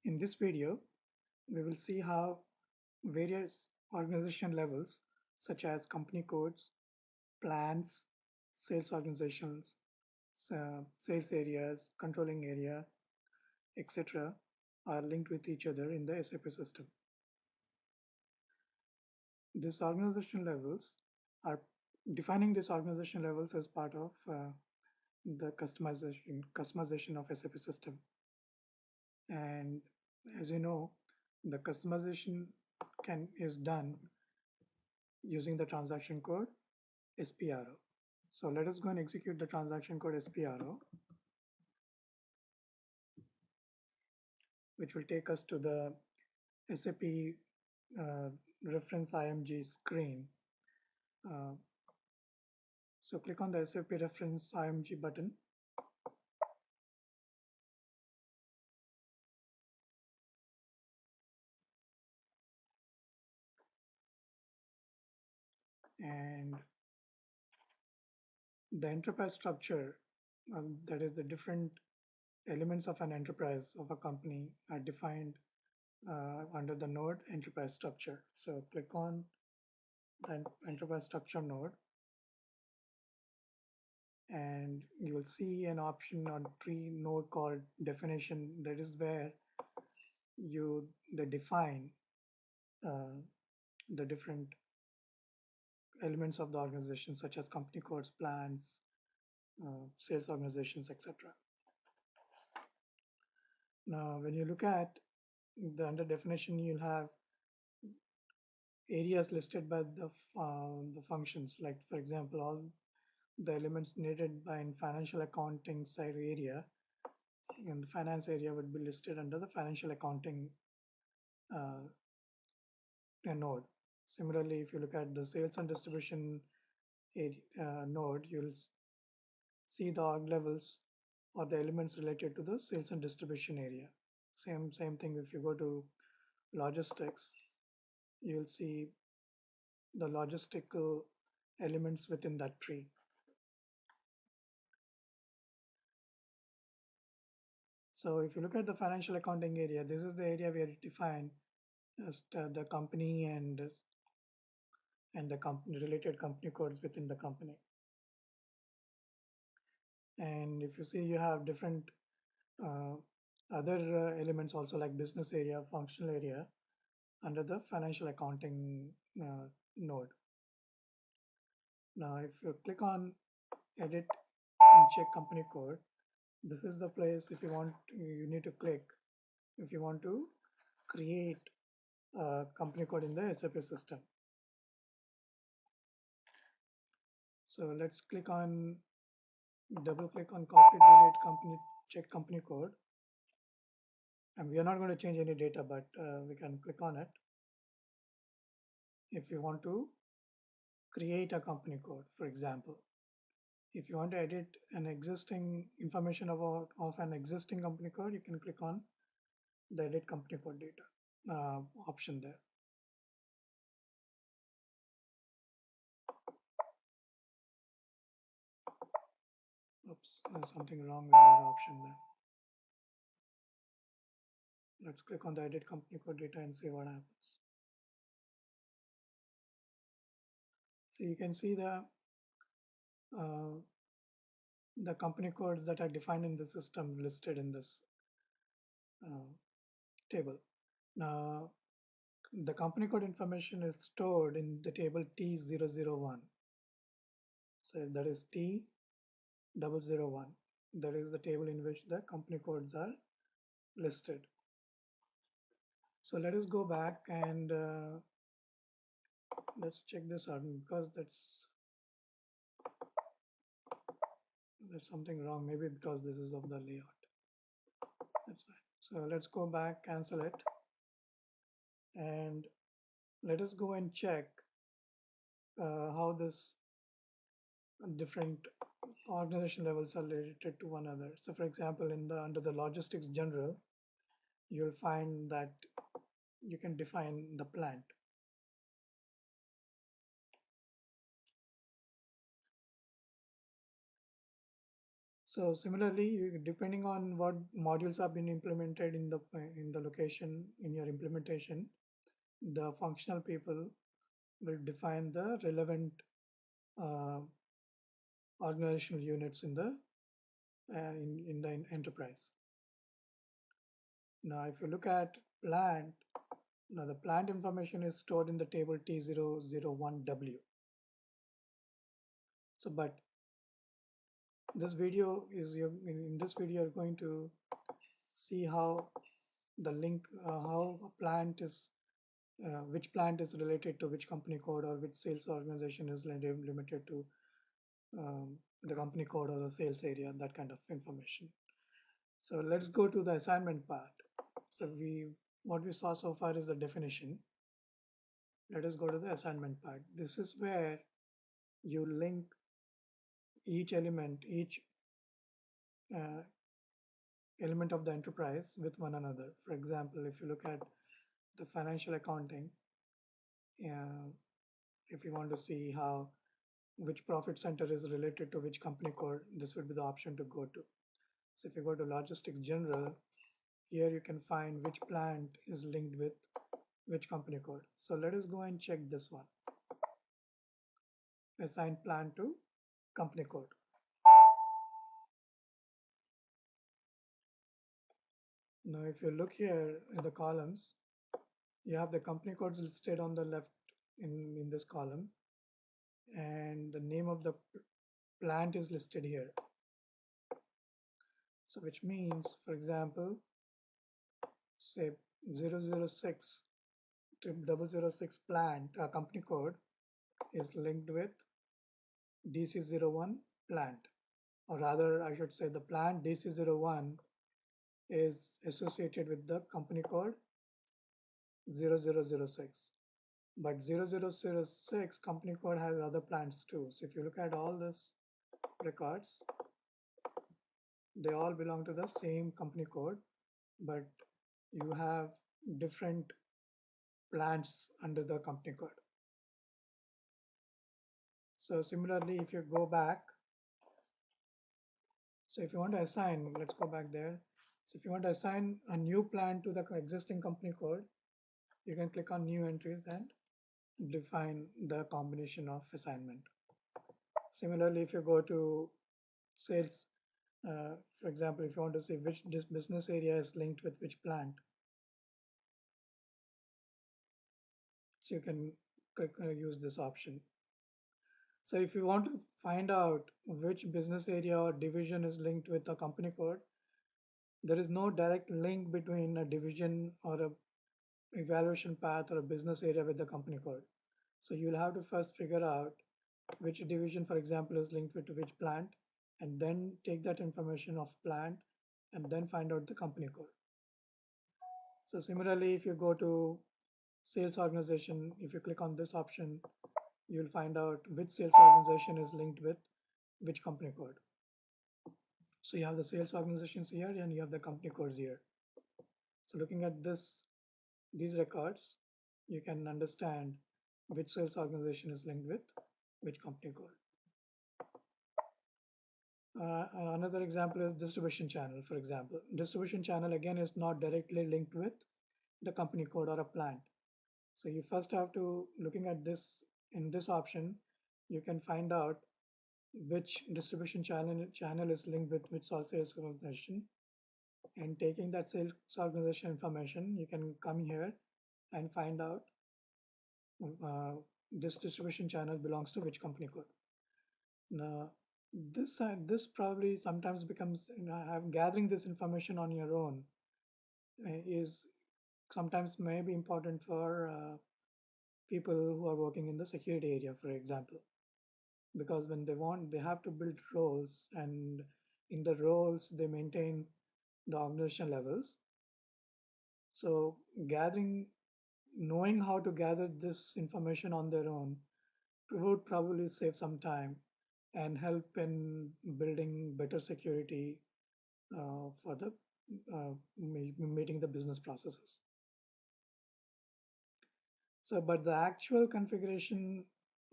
In this video, we will see how various organization levels such as company codes, plans, sales organizations, sales areas, controlling area, etc. are linked with each other in the SAP system. These organization levels are defining these organization levels as part of the customization of SAP system. And as you know, the customization is done using the transaction code SPRO. So let us go and execute the transaction code SPRO, which will take us to the SAP reference IMG screen. So click on the SAP reference IMG button. And the enterprise structure, that is the different elements of an enterprise of a company, are defined under the node enterprise structure. So click on the enterprise structure node, and you will see an option on tree node called definition. That is where they define the different elements of the organization, such as company codes, plans, sales organizations, etc. Now, when you look at the under definition, you'll have areas listed by the functions. Like, for example, all the elements needed by in financial accounting side area, and the finance area would be listed under the financial accounting node. Similarly, if you look at the sales and distribution node, you'll see the org levels or the elements related to the sales and distribution area. Same thing if you go to logistics, you'll see the logistical elements within that tree. So if you look at the financial accounting area, this is the area where you define as the company and the company related company codes within the company. And if you see, you have different other elements also, like business area, functional area, under the financial accounting node. Now, if you click on edit and check company code, this is the place you need to click if you want to create a company code in the SAP system. So let's double click on copy, delete company, check company code. And we are not going to change any data, but we can click on it if you want to create a company code. For example, if you want to edit an existing information of an existing company code, you can click on the edit company code data option there. Oops, there's something wrong with that option there. Let's click on the edit company code data and see what happens. So you can see the company codes that are defined in the system listed in this table. Now, the company code information is stored in the table T001. So that is T001. That is the table in which the company codes are listed. So let us go back and let's check this out, because there's something wrong, maybe because this is of the layout. That's fine. So let's go back, cancel it, and let us go and check how this different organization levels are related to one another. So for example, under the logistics general, you'll find that you can define the plant. So similarly, depending on what modules have been implemented in the location in your implementation, the functional people will define the relevant uh, organizational units in the enterprise. Now, if you look at plant, now the plant information is stored in the table T001W. So, but this video is in this video you're going to see how the link, how a plant is, which plant is related to which company code, or which sales organization is limited to the company code or the sales area, that kind of information. So let's go to the assignment part. So what we saw so far is the definition. Let us go to the assignment part. This is where you link each element, each uh, element of the enterprise with one another. For example, if you look at the financial accounting, uh, if you want to see how which profit center is related to which company code, this would be the option to go to. So if you go to logistics general, here you can find which plant is linked with which company code. So let us go and check this one. Assign plant to company code. Now if you look here in the columns, you have the company codes listed on the left in this column, and the name of the plant is listed here. So which means, for example, say 006 to 006 plant company code is linked with DC01 plant, or rather I should say the plant DC01 is associated with the company code 0006. But 0006 company code has other plants too. So if you look at all these records, they all belong to the same company code, but you have different plants under the company code. So similarly, if you go back, so if you want to assign, let's go back there. So if you want to assign a new plant to the existing company code, you can click on new entries and define the combination of assignment. Similarly, if you go to sales, for example, if you want to see which this business area is linked with which plant, so you can click, use this option. So if you want to find out which business area or division is linked with a company code, there is no direct link between a division or a evaluation path or a business area with the company code. So you'll have to first figure out which division, for example, is linked with which plant, and then take that information of plant and then find out the company code. So similarly, if you go to sales organization, if you click on this option, you'll find out which sales organization is linked with which company code. So you have the sales organizations here and you have the company codes here. So looking at these records, you can understand which sales organization is linked with which company code. Another example is distribution channel, for example. Distribution channel again is not directly linked with the company code or a plant. So you first have to, looking at this, in this option, you can find out which distribution channel is linked with which sales organization, and taking that sales organization information, you can come here and find out this distribution channel belongs to which company code. Now, this probably sometimes becomes, gathering this information on your own is sometimes may be important for people who are working in the security area, for example, because when they have to build roles, and in the roles they maintain the organization levels. So knowing how to gather this information on their own would probably save some time and help in building better security for the meeting the business processes. So, but the actual configuration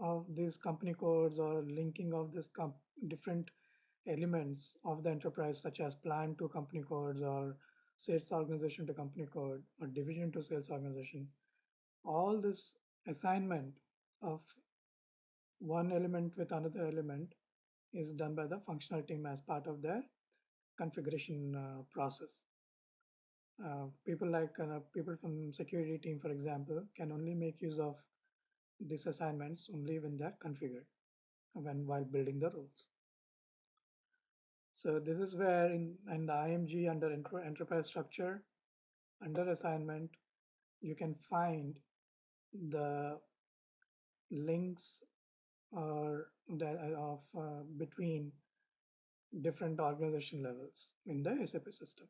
of these company codes or linking of this different elements of the enterprise, such as plan to company codes or sales organization to company code or division to sales organization, all this assignment of one element with another element is done by the functional team as part of their configuration process. People from security team, for example, can only make use of these assignments only when they're configured, while building the roles. So this is where in the IMG under enterprise structure, under assignment, you can find the links or of between different organization levels in the SAP system.